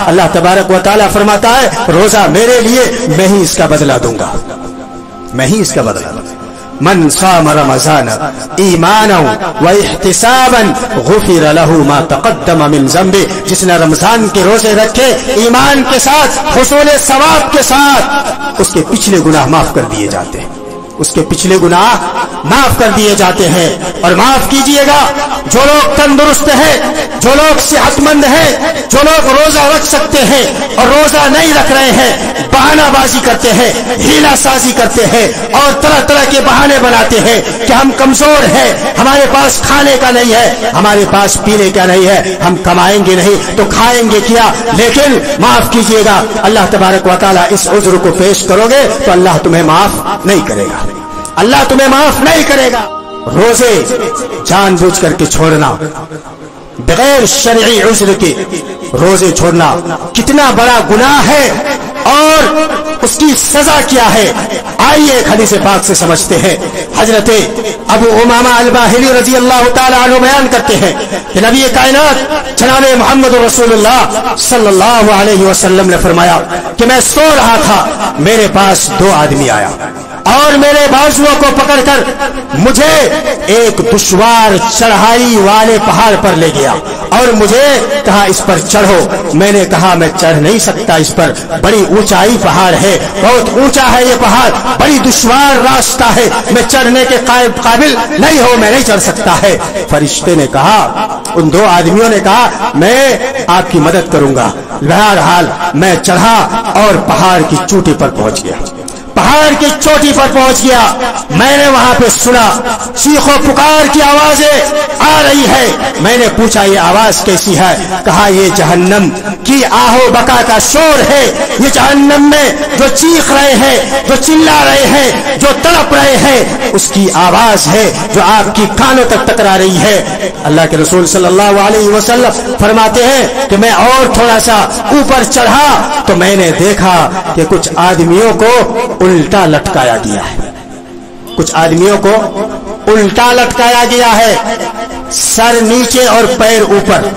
अल्लाह तबारक व तआला फरमाता है रोजा मेरे लिए, मैं ही इसका बदला दूंगा, मैं ही इसका बदला दूंगा। मन साम रमज़ान ईमानन व इहतिसाबन गुफिर लहू मा तक़द्दम मिन ज़ंबि, जिसने रमजान के रोजे रखे ईमान के साथ, हुसूल सवाब के साथ, उसके पिछले गुनाह माफ कर दिए जाते हैं, उसके पिछले गुनाह माफ कर दिए जाते हैं। और माफ कीजिएगा, जो लोग तंदुरुस्त हैं, जो लोग सेहतमंद हैं, जो लोग रोजा रख सकते हैं और रोजा नहीं रख रहे हैं, बहानाबाजी करते हैं, हीला साजी करते हैं और तरह तरह के बहाने बनाते हैं कि हम कमजोर हैं, हमारे पास खाने का नहीं है, हमारे पास पीने का नहीं है, हम कमाएंगे नहीं तो खाएंगे क्या। लेकिन माफ कीजिएगा, अल्लाह तबारक व तआला इस उज़्र को पेश करोगे तो अल्लाह तुम्हें माफ नहीं करेगा, अल्लाह तुम्हें माफ नहीं करेगा। रोजे जानबूझ करके छोड़ना, बगैर शरई उज़्र के रोजे छोड़ना कितना बड़ा गुनाह है और उसकी सजा क्या है। आइए एक हदीस पाक से समझते हैं। हजरत अबू उमामा अल-बाहिली रजी अल्लाह तआला अन्हु बयान करते हैं कि नबी कायनात जनाब मोहम्मद रसूलुल्लाह सल्लल्लाहु अलैहि वसल्लम ने फरमाया कि मैं सो रहा था, मेरे पास दो आदमी आया और मेरे बाजुओं को पकड़कर मुझे एक दुश्वार चढ़ाई वाले पहाड़ पर ले गया और मुझे कहा इस पर चढ़ो। मैंने कहा मैं चढ़ नहीं सकता, इस पर बड़ी ऊंचाई पहाड़ है, बहुत ऊंचा है ये पहाड़, बड़ी दुश्वार रास्ता है, मैं चढ़ने के काबिल नहीं हो, मैं नहीं चढ़ सकता है। फरिश्ते ने कहा, उन दो आदमियों ने कहा मैं आपकी मदद करूंगा। बहरहाल मैं चढ़ा और पहाड़ की चोटी पर पहुंच गया, पहाड़ की चोटी पर पहुंच गया। मैंने वहां पे सुना चीखों पुकार की आवाजें आ रही है। मैंने पूछा ये आवाज कैसी है? कहा ये जहन्नम की आहो बका का शोर है, ये जहन्नम में जो चीख रहे हैं, जो चिल्ला रहे हैं, जो तड़प रहे हैं, उसकी आवाज है जो आपकी कानों तक टकरा रही है। अल्लाह के रसूल सल्लल्लाहु अलैहि वसल्लम फरमाते हैं कि मैं और थोड़ा सा ऊपर चढ़ा तो मैंने देखा कि कुछ आदमियों को उल्टा लटकाया गया है, कुछ आदमियों को उल्टा लटकाया गया है, सर नीचे और पैर ऊपर,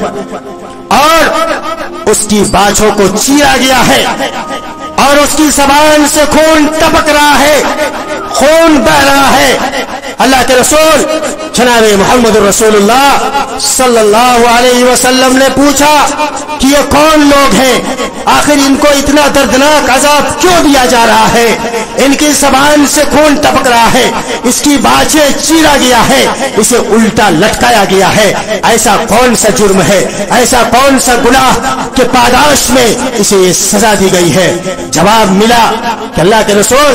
और उसकी बाछों को चीरा गया है और उसकी ज़बान से खून टपक रहा है, खून बह रहा है। अल्लाह के रसूल जनाब मोहम्मद रसूलुल्लाह सल्लल्लाहु अलैहि वसल्लम ने पूछा कि ये कौन लोग हैं, आखिर इनको इतना दर्दनाक अजाब क्यों दिया जा रहा है? इनकी ज़बान से खून टपक रहा है, इसकी बाछें चीरा गया है, इसे उल्टा लटकाया गया है, ऐसा कौन सा जुर्म है, ऐसा कौन सा गुनाह के पादाश में इसे ये सजा दी गई है? जवाब मिला कि अल्लाह के रसूल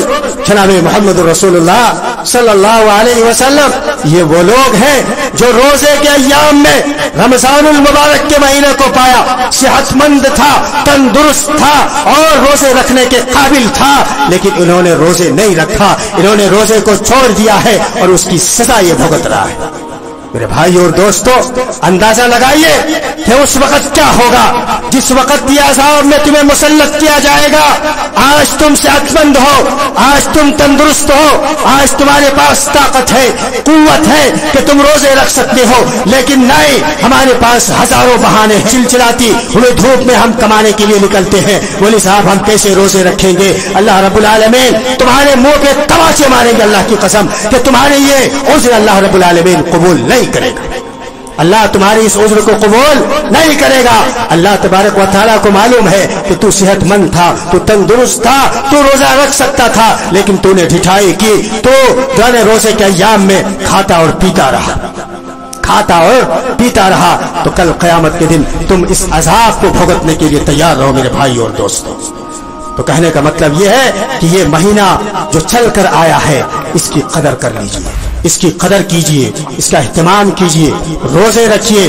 जनाब मोहम्मद रसूलुल्लाह सल्लल्लाहु अलैहि वसल्लम ये वो लोग हैं जो रोजे के अय्याम में रमजानुल मुबारक के महीने को पाया, सेहतमंद था, तंदुरुस्त था और रोजे रखने के काबिल था, लेकिन इन्होंने रोजे नहीं रखा, इन्होंने रोजे को छोड़ दिया है और उसकी सजा ये भुगत रहा है। मेरे भाई और दोस्तों, अंदाजा लगाइए कि उस वक्त क्या होगा जिस वक्त ये अज़ाब में तुम्हें मुसल्लत किया जाएगा। आज तुम सेहतमंद हो, आज तुम तंदुरुस्त हो, आज तुम्हारे पास ताकत है, कुव्वत है कि तुम रोजे रख सकते हो, लेकिन नहीं, हमारे पास हजारों बहाने हैं। चिलचिलाती हुए धूप में हम कमाने के लिए निकलते हैं, बोले साहब हम कैसे रोजे रखेंगे? अल्लाह रब्बुल आलमीन तुम्हारे मुंह पे तमाचे मारेंगे, अल्लाह की कसम, कि तुम्हारे ये उज़्र अल्लाह रब्बुल आलमीन कबूल नहीं करेगा। अल्लाह तुम्हारी इस उज़्र को कबूल नहीं करेगा। अल्लाह तबारक व तआला को मालूम है कि तू सेहतमंद था, तू तंदुरुस्त था, तू रोजा रख सकता था, लेकिन तूने ढिठाई की, तो जाने रोजे के अय्याम में खाता और पीता रहा, खाता और पीता रहा, तो कल क़यामत के दिन तुम इस अज़ाब को भुगतने के लिए तैयार रहो मेरे भाई और दोस्तों। तो कहने का मतलब यह है कि ये महीना जो चल कर आया है इसकी कदर कर लीजिए, इसकी कदर कीजिए, इसका एहतमाम कीजिए, रोजे रखिए।